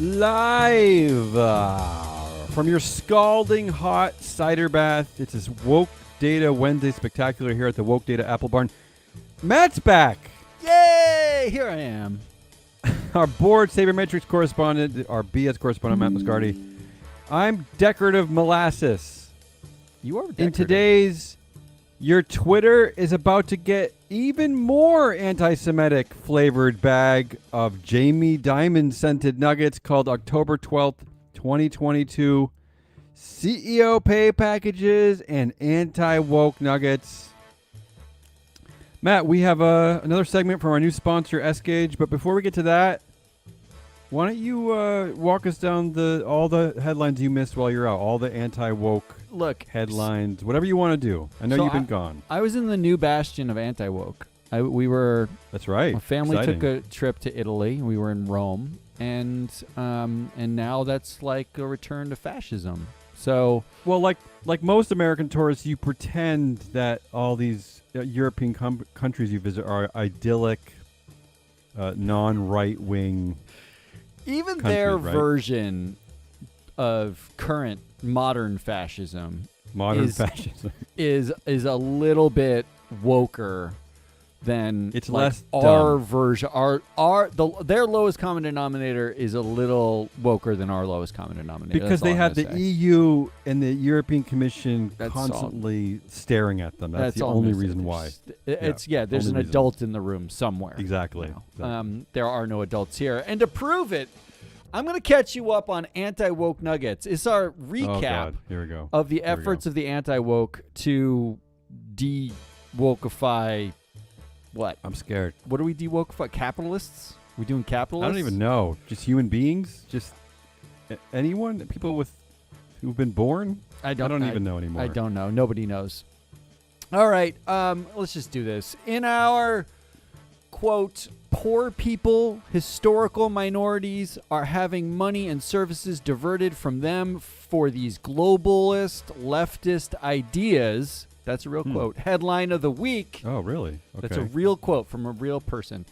Live from your scalding hot cider bath. It's this Woke Data Wednesday Spectacular here at the Woke Data Apple Barn. Matt's back. Yay! Here I am. Our board sabermetrics correspondent, our BS correspondent, Matt Moscardi. I'm decorative molasses. You are decorative. In today's, your Twitter is about to get even more anti-Semitic flavored bag of Jamie Dimon scented nuggets called October 12th, 2022 CEO pay packages and anti-woke nuggets. Matt, we have another segment from our new sponsor, S-Gage, but before we get to that, why don't you walk us down all the headlines you missed while you're out, all the anti-woke headlines, whatever you want to do. I know you've been gone. I was in the new bastion of anti-woke. That's right. My family took a trip to Italy. We were in Rome, and now that's like a return to fascism. So, well, like most American tourists, you pretend that all these European countries you visit are idyllic, non-right-wing. Even their version of current modern fascism is a little bit woker than it's less our dumb. version. Their lowest common denominator is a little woker than our lowest common denominator. Because they had the EU and the European Commission That's constantly staring at them. That's the only reason why. There's an adult in the room somewhere. Exactly. There are no adults here. And to prove it, I'm going to catch you up on anti-woke nuggets. It's our recap Here we go. of the efforts of the anti-woke to de-wokify what? I'm scared. What do we de-wokify? Capitalists? We doing capitalists? I don't even know. Just human beings? Just anyone? People who've been born? I don't even know anymore. I don't know. Nobody knows. All right. Let's just do this. In our, quote, poor people, historical minorities are having money and services diverted from them for these globalist, leftist ideas. That's a real quote. Headline of the week. Oh, really? Okay. That's a real quote from a real person.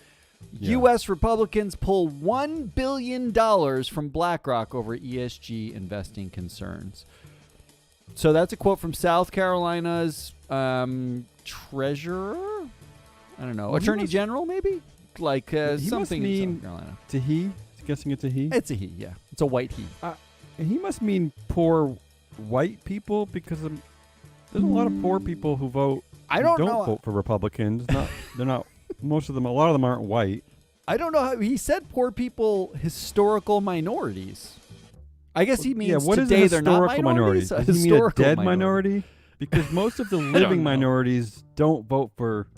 Yeah. U.S. Republicans pull $1 billion from BlackRock over ESG investing concerns. So that's a quote from South Carolina's treasurer? I don't know. Attorney General, maybe? Like something in South Carolina. To he? I'm guessing it's a he? It's a he, yeah. It's a white he. He must mean poor white people because there's a lot of poor people who vote. Don't vote for Republicans. They're not. Most of them. A lot of them aren't white. I don't know how he said. Poor people, historical minorities. I guess he means what today is a they're not historical minority? minorities. Does he mean a dead minority? Because most of the living minorities don't vote for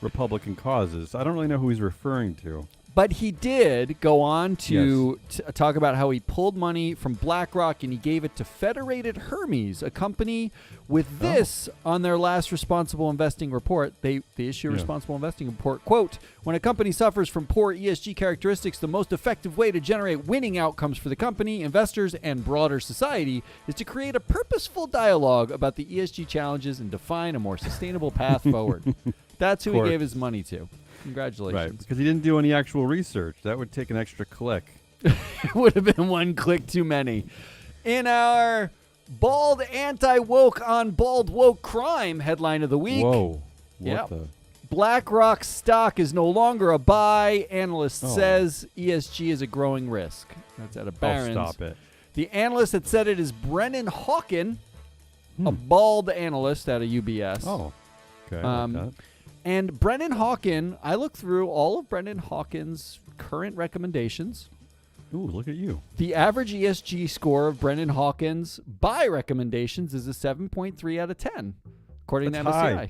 Republican causes. I don't really know who he's referring to. But he did go on to talk about how he pulled money from BlackRock and he gave it to Federated Hermes, a company with this on their last responsible investing report. They issue a responsible investing report. Quote, when a company suffers from poor ESG characteristics, the most effective way to generate winning outcomes for the company, investors, and broader society is to create a purposeful dialogue about the ESG challenges and define a more sustainable path forward. That's who he gave his money to. Congratulations. Right, because he didn't do any actual research. That would take an extra click. It would have been one click too many. In our bald anti-woke on bald woke crime headline of the week. Whoa. BlackRock stock is no longer a buy. Analyst says ESG is a growing risk. That's out of Barron's. Oh, stop it. The analyst that said it is Brennan Hawken, a bald analyst out of UBS. Oh, okay. I like that. And Brennan Hawken, I looked through all of Brennan Hawken's current recommendations. Ooh, look at you. The average ESG score of Brennan Hawken's buy recommendations is a 7.3 out of 10, according to MSCI.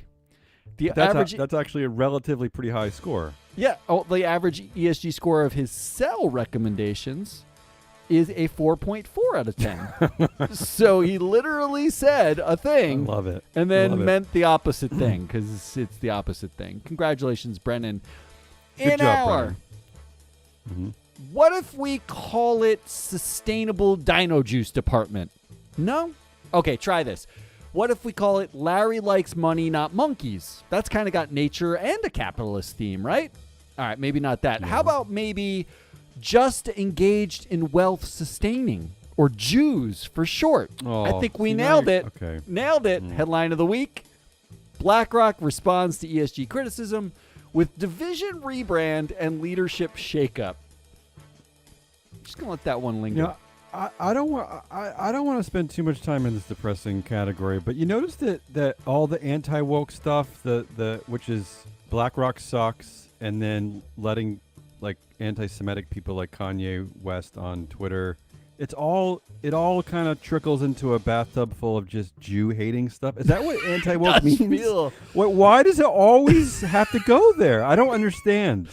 That's actually a relatively pretty high score. Yeah. Oh, the average ESG score of his sell recommendations is a 4.4 out of 10. So he literally said a thing. I love it. And then meant the opposite thing because it's the opposite thing. Congratulations, Brennan. Good job, Brennan. Mm-hmm. What if we call it Sustainable Dino Juice Department? No? Okay, try this. What if we call it Larry Likes Money, Not Monkeys? That's kind of got nature and a capitalist theme, right? All right, maybe not that. Yeah. How about maybe just engaged in wealth sustaining, or Jews for short. I think we nailed it. Okay. Nailed it. Headline of the week. BlackRock responds to ESG criticism with division rebrand and leadership shakeup. Just going to let that one linger. You know, I don't want to spend too much time in this depressing category, but you notice that all the anti-woke stuff, the which is BlackRock sucks, and then letting like anti-Semitic people like Kanye West on Twitter, it all kind of trickles into a bathtub full of just Jew-hating stuff. Is that what anti-woke means? Why does it always have to go there? I don't understand.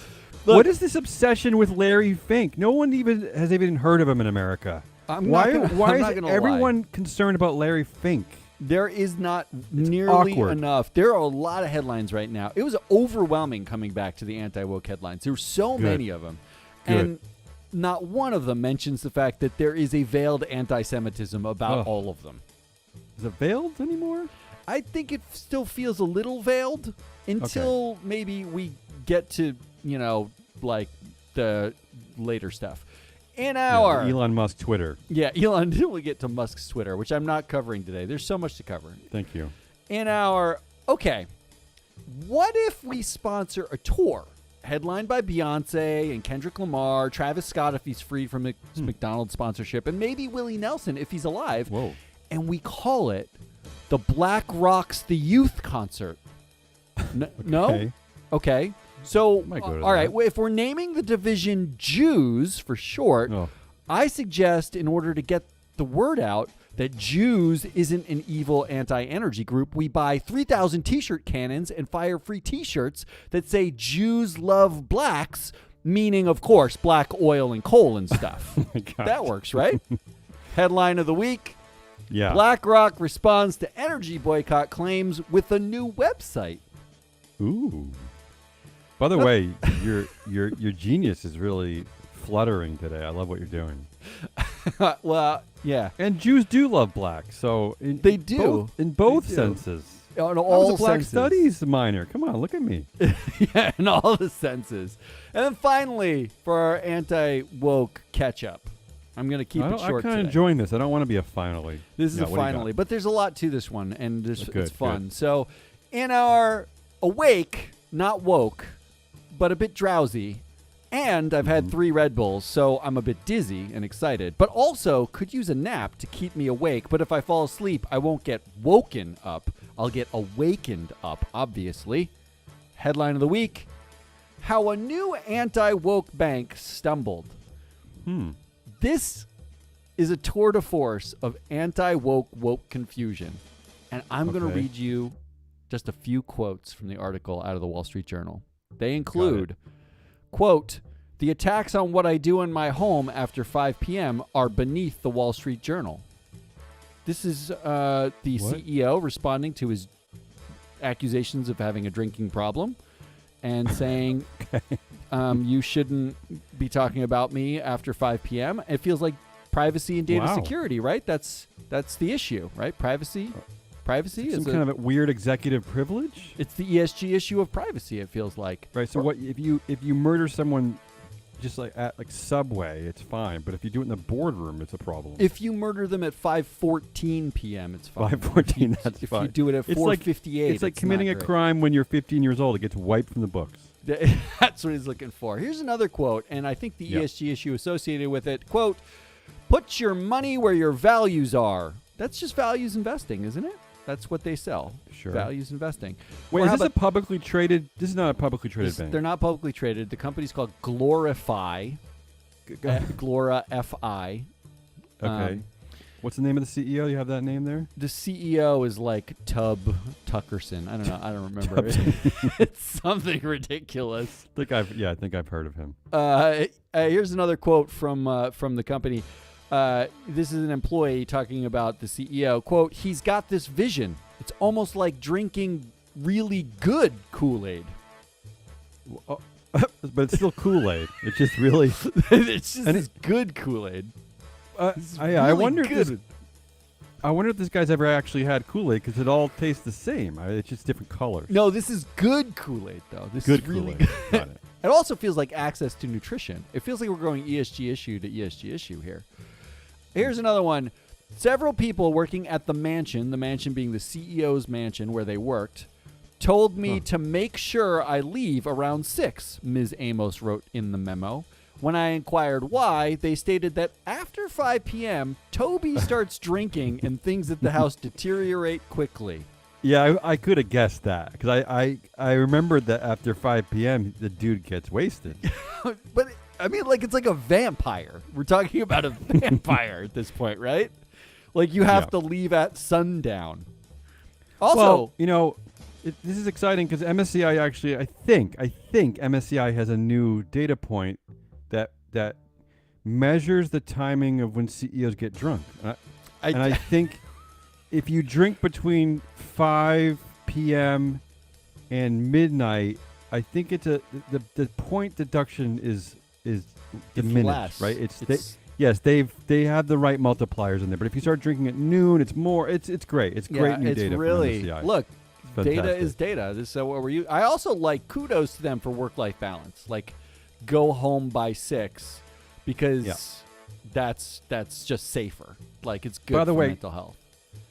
Look, what is this obsession with Larry Fink? No one has even heard of him in America. Why is everyone concerned about Larry Fink? There is not nearly enough. There are a lot of headlines right now. It was overwhelming coming back to the anti-woke headlines. There were so many of them. And not one of them mentions the fact that there is a veiled anti-Semitism about all of them. Is it veiled anymore? I think it still feels a little veiled until maybe we get to, like the later stuff. In our Elon Musk Twitter. Yeah, Elon, until we get to Musk's Twitter, which I'm not covering today. There's so much to cover. Thank you. In our, what if we sponsor a tour headlined by Beyonce and Kendrick Lamar, Travis Scott if he's free from McDonald's sponsorship, and maybe Willie Nelson if he's alive. Whoa. And we call it the Black Rocks the Youth Concert. No? Okay. So, all right, if we're naming the division Jews for short, I suggest in order to get the word out that Jews isn't an evil anti-energy group, we buy 3,000 T-shirt cannons and fire free T-shirts that say Jews love blacks, meaning, of course, black oil and coal and stuff. That works, right? Headline of the week. Yeah. BlackRock responds to energy boycott claims with a new website. Ooh. By the way, your genius is really fluttering today. I love what you're doing. Well, yeah. And Jews do love black, so they do in both senses. In I all was a black senses. studies minor. Come on, look at me. Yeah, in all the senses. And then finally, for our anti-woke catch-up, I'm going to keep it short. I'm kind of enjoying this. I don't want to be a finally. This is a finally, but there's a lot to this one, and it's fun. Good. So, in our awake, not woke, but a bit drowsy, and I've had 3 Red Bulls, so I'm a bit dizzy and excited, but also could use a nap to keep me awake. But if I fall asleep, I won't get woken up. I'll get awakened up, obviously. Headline of the week: how a new anti-woke bank stumbled. This is a tour de force of anti-woke confusion. And I'm going to read you just a few quotes from the article out of the Wall Street Journal. They include, quote, "The attacks on what I do in my home after 5 p.m. are beneath the Wall Street Journal." This is the CEO responding to his accusations of having a drinking problem and saying, you shouldn't be talking about me after 5 p.m. It feels like privacy and data security, right? That's the issue, right? Privacy is some kind of a weird executive privilege. It's the ESG issue of privacy. It feels like. Right. So what if you murder someone just like at Subway, it's fine, but if you do it in the boardroom, it's a problem. If you murder them at 5:14 p.m., it's fine. 5:14, that's fine. If you do it at 4:58, it's like committing a crime when you're 15 years old. It gets wiped from the books. That's what he's looking for. Here's another quote, and I think the ESG issue associated with it. Quote, "Put your money where your values are." That's just values investing, isn't it? That's what they sell. Sure. Values investing. Wait, is this a publicly traded? This is not a publicly traded bank. They're not publicly traded. The company's called Glorify. Glora F-I. Okay. What's the name of the CEO? You have that name there? The CEO is like Tub Tuckerson. I don't know. I don't remember. It's something ridiculous. I think I've heard of him. Here's another quote from the company. This is an employee talking about the CEO. Quote, "He's got this vision. It's almost like drinking really good Kool-Aid." But it's still Kool-Aid. It's just really... it's just good Kool-Aid. I wonder if this guy's ever actually had Kool-Aid, because it all tastes the same. It's just different colors. No, this is good Kool-Aid, though. This good is really Kool-Aid. Got it. It also feels like access to nutrition. It feels like we're going ESG issue to ESG issue here. Here's another one. Several people working at the mansion being the CEO's mansion where they worked, told me to make sure I leave around 6, Ms. Amos wrote in the memo. When I inquired why, they stated that after 5 p.m., Toby starts drinking and things at the house deteriorate quickly. Yeah, I could have guessed that because I remembered that after 5 p.m. the dude gets wasted. But I mean, like, it's like a vampire. We're talking about a vampire at this point, right? Like, you have to leave at sundown. Also, well, you know, this is exciting because MSCI actually, I think MSCI has a new data point that measures the timing of when CEOs get drunk. And I think if you drink between 5 p.m. and midnight, I think it's the point deduction is diminished, right? They have the right multipliers in there. But if you start drinking at noon, it's more. It's great. It's great new data. Really, from MSCI. Look, Fantastic. data is data. This is what we're using. I also like kudos to them for work-life balance. Like, go home by 6 because that's just safer. Like, it's good for mental health.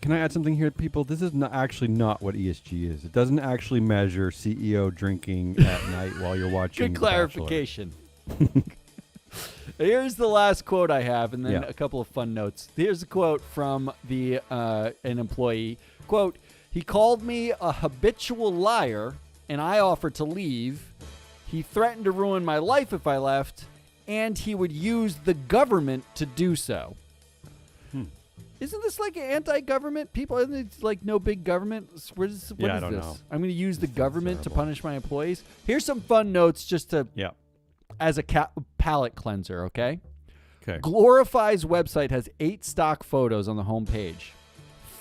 Can I add something here, people? This is not what ESG is. It doesn't actually measure CEO drinking at night while you're watching. Good clarification. Here's the last quote I have, and then a couple of fun notes. Here's a quote from an employee. Quote, "He called me a habitual liar, and I offered to leave. He threatened to ruin my life if I left, and he would use the government to do so." Isn't this like anti-government people? Isn't it like no big government? What is this? I don't know. I'm going to use the government to punish my employees. Here's some fun notes just to as a palate cleanser, okay? Okay. Glorify's website has 8 stock photos on the homepage.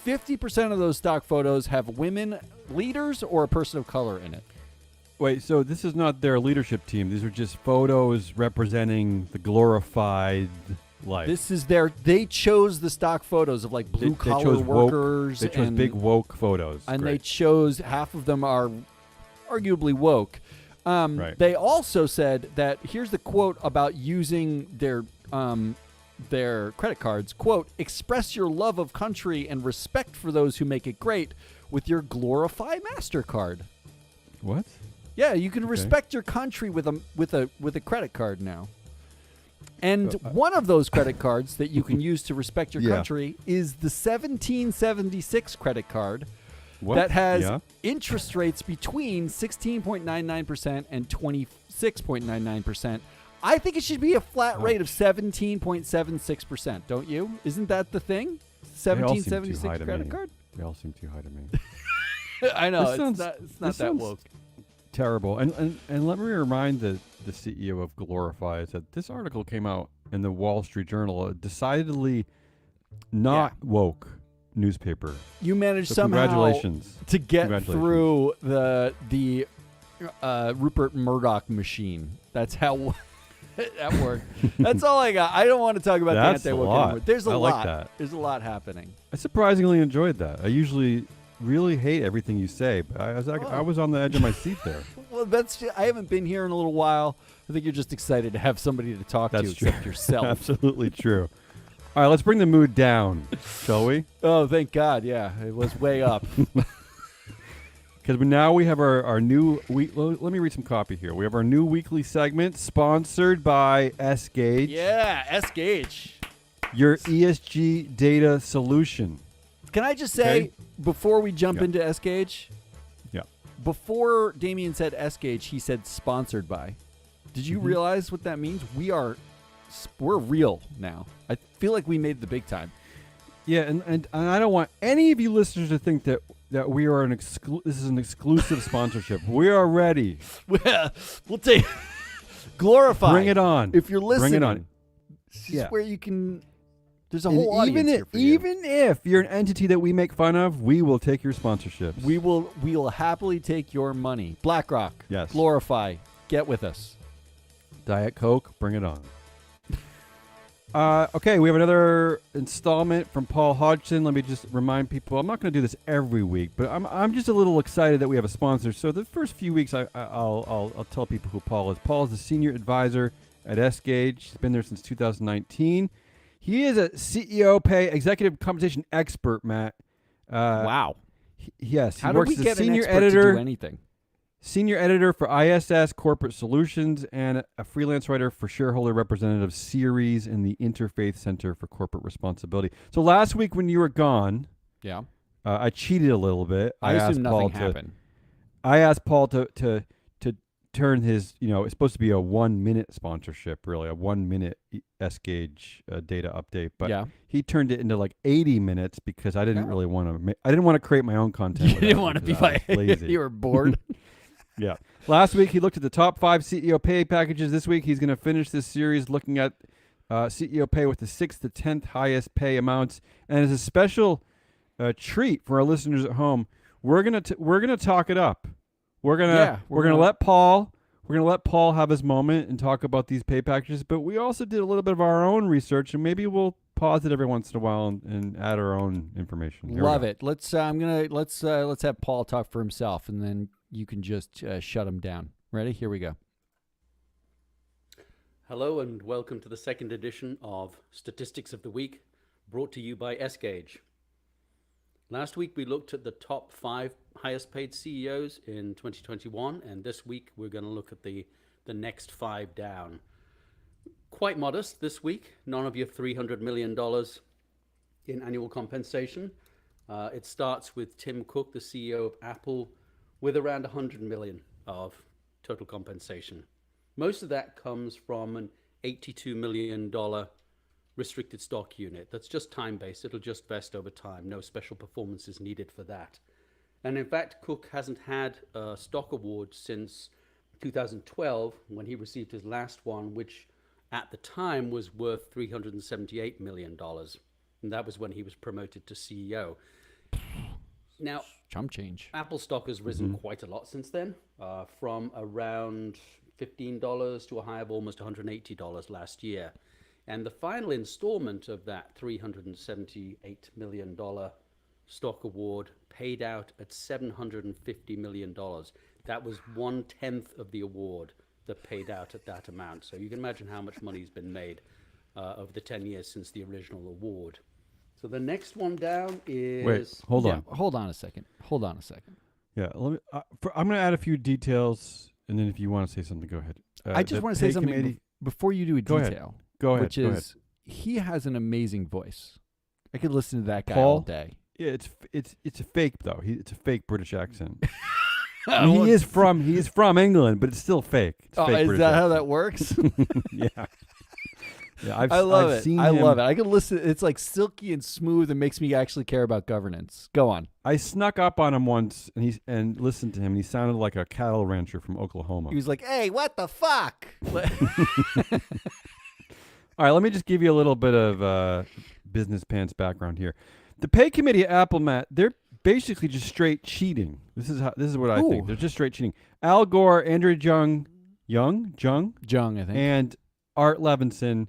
50% of those stock photos have women leaders or a person of color in it. Wait, so this is not their leadership team. These are just photos representing the glorified life. This is they chose the stock photos of like blue collar workers. They chose big woke photos. And they chose, half of them are arguably woke. Right. They also said that, here's the quote about using their credit cards, quote, "Express your love of country and respect for those who make it great with your Glorify MasterCard." What? Yeah, you can respect your country with a credit card now. And one of those credit cards that you can use to respect your country is the 1776 credit card that has interest rates between 16.99% and 26.99%. I think it should be a flat rate of 17.76%, don't you? Isn't that the thing? 1776 credit card? They all seem too high to me. I know. It's not that woke. Terrible. And let me remind the CEO of Glorify that this article came out in the Wall Street Journal, a decidedly not woke newspaper. You managed so somehow congratulations. To get through the Rupert Murdoch machine. That's how that worked. That's all I got. I don't want to talk about the anti-woke anymore. There's a lot. Like that. There's a lot happening. I surprisingly enjoyed that. I usually really hate everything you say, but I was on the edge of my seat there. Well, I haven't been here in a little while. I think you're just excited to have somebody to talk to except yourself. Absolutely true. All right, let's bring the mood down, shall we? Oh, thank God. Yeah, it was way up. Because now we have our new week. Let me read some copy here. We have our new weekly segment sponsored by S-Gage. Yeah, S-Gage. Your ESG data solution. Can I just say, before we jump into S-Gage, before Damien said S-Gage, he said sponsored by. Did you realize what that means? We're real now. I feel like we made the big time. Yeah, and I don't want any of you listeners to think that we are this is an exclusive sponsorship. We are ready. We'll take Glorify. Bring it on. If you're listening. Bring it on. This is where you can. There's a whole audience here for even if you're an entity that we make fun of, we will take your sponsorships. We will happily take your money. BlackRock. Yes. Glorify. Get with us. Diet Coke. Bring it on. Okay, we have another installment from Paul Hodgson. Let me just remind people, I'm not going to do this every week, but I'm just a little excited that we have a sponsor. So the first few weeks, I'll tell people who Paul is. Paul is the senior advisor at S-Gage. He's been there since 2019. He is a CEO pay executive compensation expert, Matt. Wow. Yes, he How works did we as get a senior an expert editor. to do anything? Senior editor for ISS Corporate Solutions and a freelance writer for Shareholder Representative Series in the Interfaith Center for Corporate Responsibility. So last week when you were gone, Yeah. I cheated a little bit. I asked assume nothing Paul happened. I asked Paul to turn his, it's supposed to be a 1 minute sponsorship, really, a 1 minute S-Gage data update, but Yeah. he turned it into like 80 minutes because I didn't really want to. I didn't want to create my own content. You didn't want to be lazy. You were bored. Yeah. Last week, he looked at the top 5 CEO pay packages. This week, he's going to finish this series looking at CEO pay with the 6th to 10th highest pay amounts. And as a special treat for our listeners at home, we're gonna talk it up. We're gonna let Paul have his moment and talk about these pay packages. But we also did a little bit of our own research, and maybe we'll pause it every once in a while and add our own information. Love it. Let's have Paul talk for himself, and then you can just shut him down. Ready? Here we go. Hello and welcome to the second edition of Statistics of the Week, brought to you by S-Gage. Last week we looked at the top 5 highest paid CEOs in 2021, and this week we're going to look at the next 5 down. Quite modest this week, none of your $300 million in annual compensation. It starts with Tim Cook, the CEO of Apple, with around $100 million of total compensation. Most of that comes from an $82 million restricted stock unit. That's just time-based. It'll just vest over time. No special performance is needed for that. And in fact, Cook hasn't had a stock award since 2012 when he received his last one, which at the time was worth $378 million. And that was when he was promoted to CEO. Now, Chump change. Apple stock has risen quite a lot since then, from around $15 to a high of almost $180 last year. And the final installment of that $378 million stock award paid out at $750 million. That was 1/10 of the award that paid out at that amount. So you can imagine how much money has been made over the 10 years since the original award. So the next one down is... Wait, hold on. Hold on a second. Yeah, let me. I'm going to add a few details, and then if you want to say something, go ahead. I just want to say something before you do a detail. Go ahead. Which is, he has an amazing voice. I could listen to that guy Paul? all day. Yeah, it's a fake though. It's a fake British accent. I mean, he is from England, but it's still fake. It's fake is British that how accent. that works? Yeah. Yeah, I've love it. Seen I him. love it. I can listen. It's like silky and smooth and makes me actually care about governance. Go on. I snuck up on him once and listened to him. And he sounded like a cattle rancher from Oklahoma. He was like, "Hey, what the fuck?" All right, let me just give you a little bit of business pants background here. The pay committee at Apple, Matt, they're basically just straight cheating. This is what I think. They're just straight cheating. Al Gore, Andrew Jung, I think, and Art Levinson.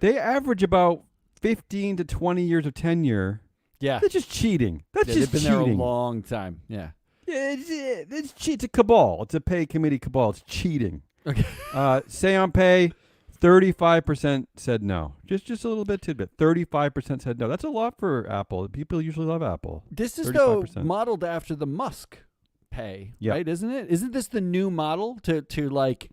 They average about 15 to 20 years of tenure. Yeah. They're just cheating. That's just they've been there a cheating. long time. Yeah. Yeah, it's a cabal. It's a pay committee cabal. It's cheating. Okay. Say on pay, 35% said no. Just a little bit tidbit. 35% said no. That's a lot for Apple. People usually love Apple. This is 35%. though modeled after the Musk pay, Yep. right? Isn't it? Isn't this the new model to like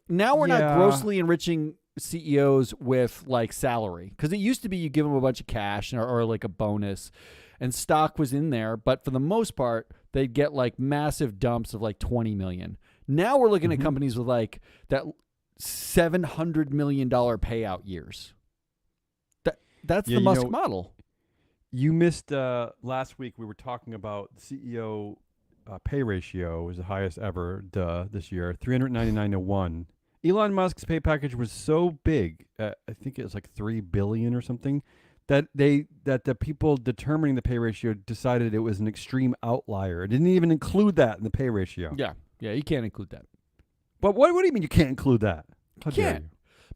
now we're not grossly enriching CEOs with like salary, because it used to be you give them a bunch of cash or like a bonus, and stock was in there, but for the most part they'd get like massive dumps of like 20 million. Now we're looking at companies with like that $700 million payout years. That's the Musk model. You missed last week. We were talking about CEO pay ratio was the highest ever this year, 399 to 1. Elon Musk's pay package was so big, I think it was like $3 billion or something, that the people determining the pay ratio decided it was an extreme outlier. It didn't even include that in the pay ratio. Yeah, you can't include that. But what do you mean you can't include that? How dare Can't. you?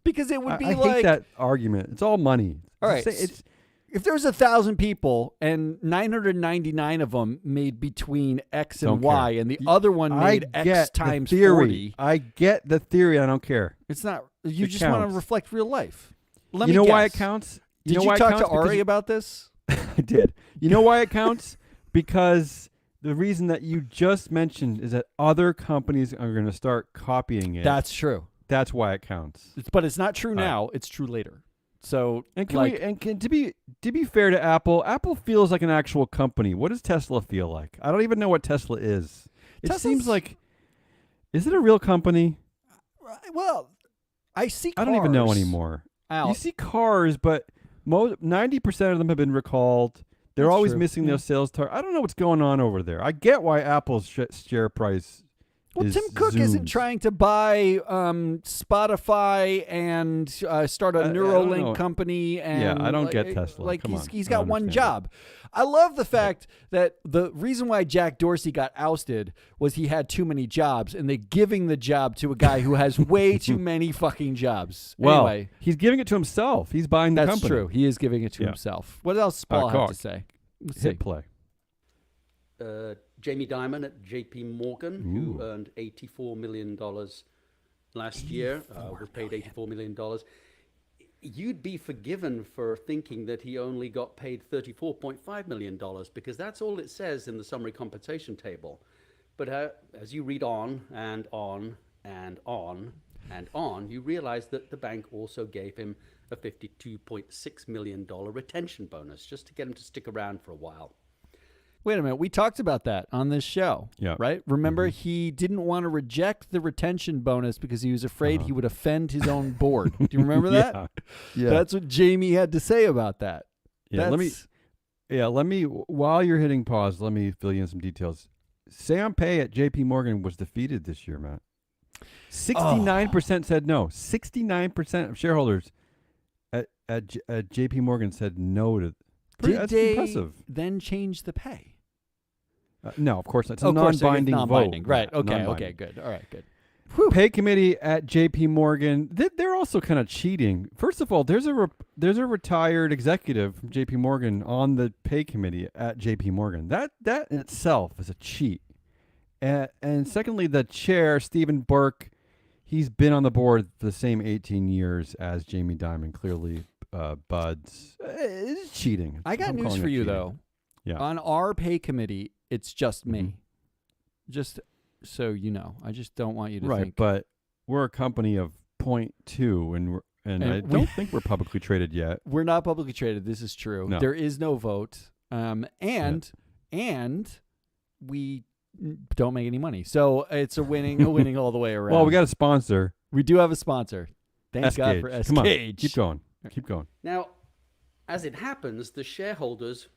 Because it would be I like hate that argument. It's all money. All right. It's if there was 1,000 people and 999 of them made between X and Don't Y, care. and the other one made I X get times the theory. 40, I get the theory. I don't care. it's not. You It just want to counts. reflect real life. Let You me know guess. why it counts? Did know you why it talk counts? to Because Ari about this? I did. You know why it counts? Because the reason that you just mentioned is that other companies are going to start copying it. That's true. That's why it counts. But it's not true All right. now. It's true later. So And can like, we? And can, to be fair to Apple, Apple feels like an actual company. What does Tesla feel like? I don't even know what Tesla is. It Tesla's- seems like. Is it a real company? well, I see. I don't even know cars anymore. out. You see cars, but 90% of them have been recalled. They're That's always true. missing Yeah. those sales targets. I don't know what's going on over there. I get why Apple's share price. Well, is Tim Cook isn't zoomed. trying to buy Spotify and start a I don't Neuralink know. company. And I don't like, get Tesla. Like Come he's on. he's I got don't one understand job. I love the fact that the reason why Jack Dorsey got ousted was he had too many jobs, and they're giving the job to a guy who has way too many fucking jobs. Well, Anyway, he's giving it to himself. He's buying the that's company. true. He is giving it to Yeah. himself. What else does Paul have Cock. to say? Let's see. Hit play. Jamie Dimon at JP Morgan, who earned $84 million last year, was paid $84 million. You'd be forgiven for thinking that he only got paid $34.5 million because that's all it says in the summary compensation table. But as you read on and on and on and on, you realize that the bank also gave him a $52.6 million retention bonus just to get him to stick around for a while. Wait a minute. We talked about that on this show. Yeah. Right? Remember, he didn't want to reject the retention bonus because he was afraid he would offend his own board. Do you remember that? Yeah. That's what Jamie had to say about that. Yeah, let me while you're hitting pause, let me fill you in some details. Sam Pei at JP Morgan was defeated this year, Matt. 69% said no. 69% of shareholders at JP Morgan said no to. Did That's they impressive. then change the pay? No, of course not. It's a Of course, non-binding non-binding. vote. Right. Yeah, Okay. non-binding. Okay. Good. All right. Good. Pay committee at JP Morgan, they're also kind of cheating. First of all, there's a retired executive from JP Morgan on the pay committee at JP Morgan. That in itself is a cheat. And secondly, the chair, Stephen Burke, he's been on the board for the same 18 years as Jamie Dimon, clearly buds. It's cheating. I got I'm news calling for it you, cheating. though. Yeah. On our pay committee, it's just me. Mhm. Just so you know. I just don't want you to Right, think. but we're a company of 0.2, and I we- don't think we're publicly traded yet. We're not publicly traded. This is true. No. There is no vote. And we don't make any money. So it's a winning all the way around. Well, we got a sponsor. We do have a sponsor. Thank God for S-Gage. Come on, S-Gage. keep going. Keep going. Now, as it happens, the shareholders,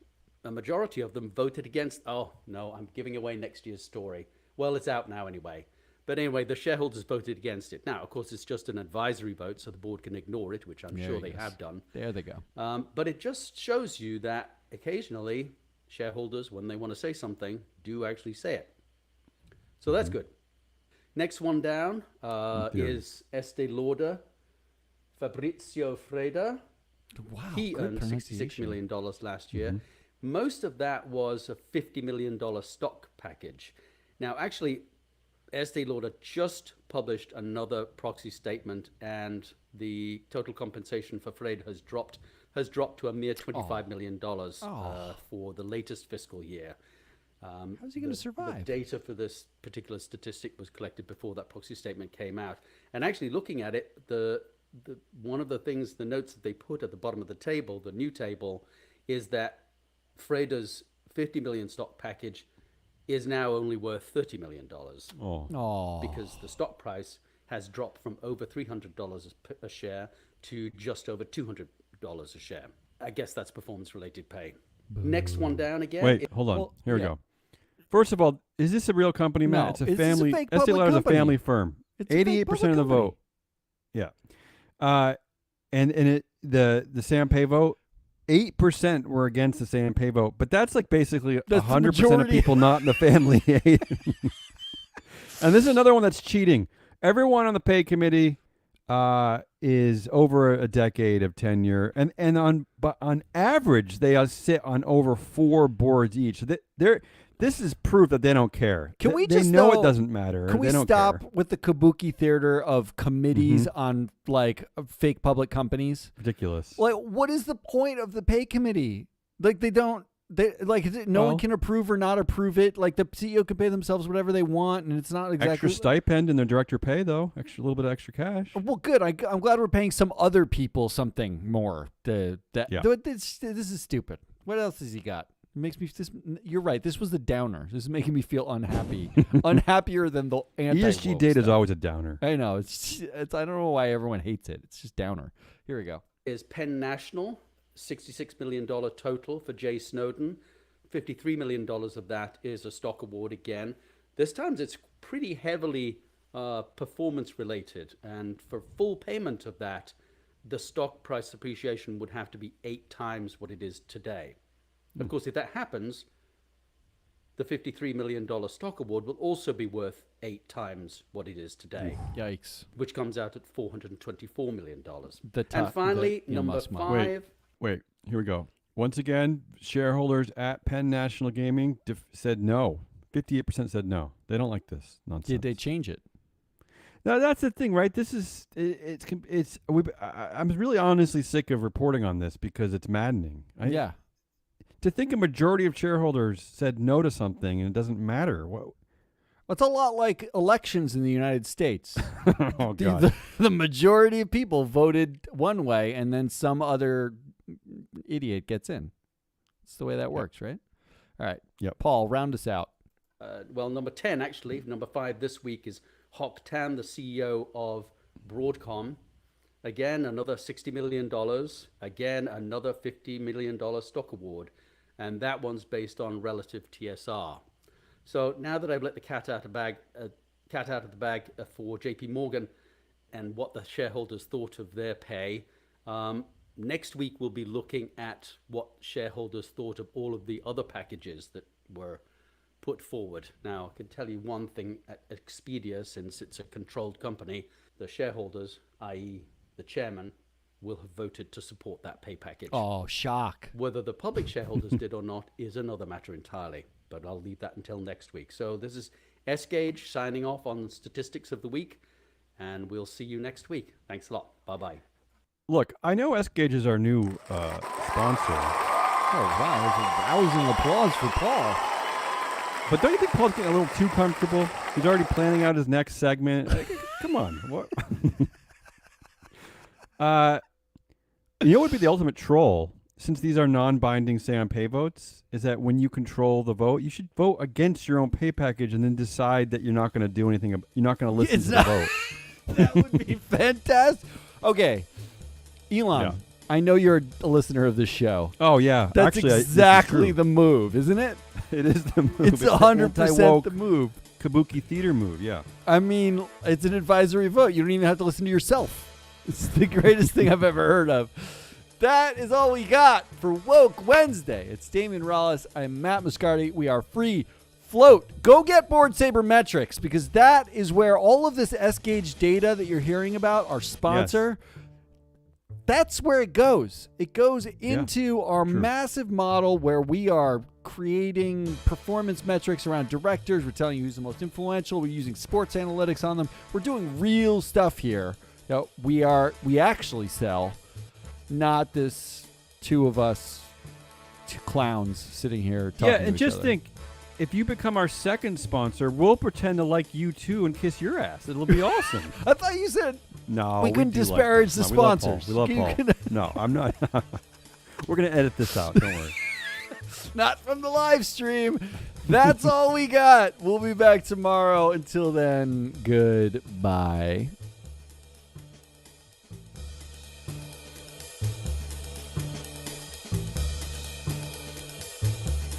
a majority of them, voted against. Oh, no, I'm giving away next year's story. Well, it's out now anyway. But anyway, the shareholders voted against it. Now, of course, it's just an advisory vote, so the board can ignore it, which I'm There sure it they is. have done. There they go. But it just shows you that occasionally shareholders, when they want to say something, do actually say it. So that's good. Next one down is Estee Lauder, Fabrizio Freda. Wow. He good earned $66 pronunciation. million last year. Most of that was a $50 million stock package. Now, actually, Estee Lauder just published another proxy statement, and the total compensation for Fred has dropped to a mere $25 million for the latest fiscal year. How's he going to survive? The data for this particular statistic was collected before that proxy statement came out. And actually, looking at it, one of the things, the notes that they put at the bottom of the table, the new table, is that Freda's 50 million stock package is now only worth $30 million Oh. because the stock price has dropped from over $300 a share to just over $200 a share. I guess that's performance-related pay. Next one down again. Wait, hold on. well, Here we yeah. go. First of all, is this a real company, Matt? No, It's a this is a family. fake Estee public Lauder's a company. family firm. It's a fake 88% public of the company. vote. Yeah. And the Sam Pei vote, 8% were against the Sam Pei vote, but that's like basically That's the 100% of majority. people not in the family. And this is another one that's cheating. Everyone on the pay committee is over a decade of tenure, and on average they sit on over 4 boards each. So this is proof that they don't care. Can we they just know though, it doesn't matter. Can we they don't stop care. with the kabuki theater of committees on like fake public companies? Ridiculous. Like, what is the point of the pay committee? Like, no one can approve or not approve it. Like, the CEO can pay themselves whatever they want, and it's not exactly Extra stipend in their director pay, though. A little bit of extra cash. Well, good. I'm glad we're paying some other people something more. This is stupid. What else has he got? It makes me. You're right. This was the downer. This is making me feel unhappy. Unhappier than the ESG data is always a downer. I know. It's. I don't know why everyone hates it. It's just downer. Here we go. Is Penn National, $66 million total for Jay Snowden. $53 million of that is a stock award again. This time it's pretty heavily performance related. And for full payment of that, the stock price appreciation would have to be 8 times what it is today. Of course, if that happens, the $53 million stock award will also be worth 8 times what it is today. Yikes. Which comes out at $424 million. And finally, number 5. Wait, here we go. Once again, shareholders at Penn National Gaming said no. 58% said no. They don't like this nonsense. Did they change it? No, that's the thing, right? This is I'm really honestly sick of reporting on this because it's maddening. Yeah. To think a majority of shareholders said no to something and it doesn't matter. What? It's a lot like elections in the United States. Oh, God. The majority of people voted one way, and then some other idiot gets in. It's the way that works, right? All right. Yep. Paul, round us out. Well, number 10, actually. Number 5 this week is Hock Tan, the CEO of Broadcom. Again, another $60 million. Again, another $50 million stock award. And that one's based on relative TSR. So now that I've let the cat out of the bag for JP Morgan and what the shareholders thought of their pay, next week we'll be looking at what shareholders thought of all of the other packages that were put forward. Now, I can tell you one thing at Expedia, since it's a controlled company, the shareholders, i.e. the chairman, will have voted to support that pay package. Oh, shock. Whether the public shareholders did or not is another matter entirely, but I'll leave that until next week. So this is S-Gage signing off on Statistics of the Week, and we'll see you next week. Thanks a lot. Bye-bye. Look, I know S-Gage is our new sponsor. Oh, wow. There's a rousing applause for Paul. But don't you think Paul's getting a little too comfortable? He's already planning out his next segment. Come on. What? You know what would be the ultimate troll, since these are non-binding say-on-pay votes, is that when you control the vote, you should vote against your own pay package and then decide that you're not going to do anything. You're not going to listen to the vote. That would be fantastic. Okay. Elon, Yeah. I know you're a listener of this show. Oh, yeah. That's Actually, exactly the move, isn't it? It is the move. It's 100% the move. Kabuki theater move, yeah. I mean, it's an advisory vote. You don't even have to listen to yourself. It's the greatest thing I've ever heard of. That is all we got for Woke Wednesday. It's Damian Rollis. I'm Matt Moscardi. We are free float. Go get Board Sabermetrics, because that is where all of this S-Gage data that you're hearing about, our sponsor, that's where it goes. It goes into our massive model where we are creating performance metrics around directors. We're telling you who's the most influential. We're using sports analytics on them. We're doing real stuff here. You know, we actually sell, not this two of us, two clowns sitting here talking Yeah, to and each just other. think, if you become our second sponsor, we'll pretend to like you too and kiss your ass. It'll be awesome. I thought you said No, we couldn't do like disparage Paul. the No, we love sponsors. Paul. We love Paul. No, I'm not. We're going to edit this out. Don't worry. not from the live stream. That's all we got. We'll be back tomorrow. Until then, goodbye.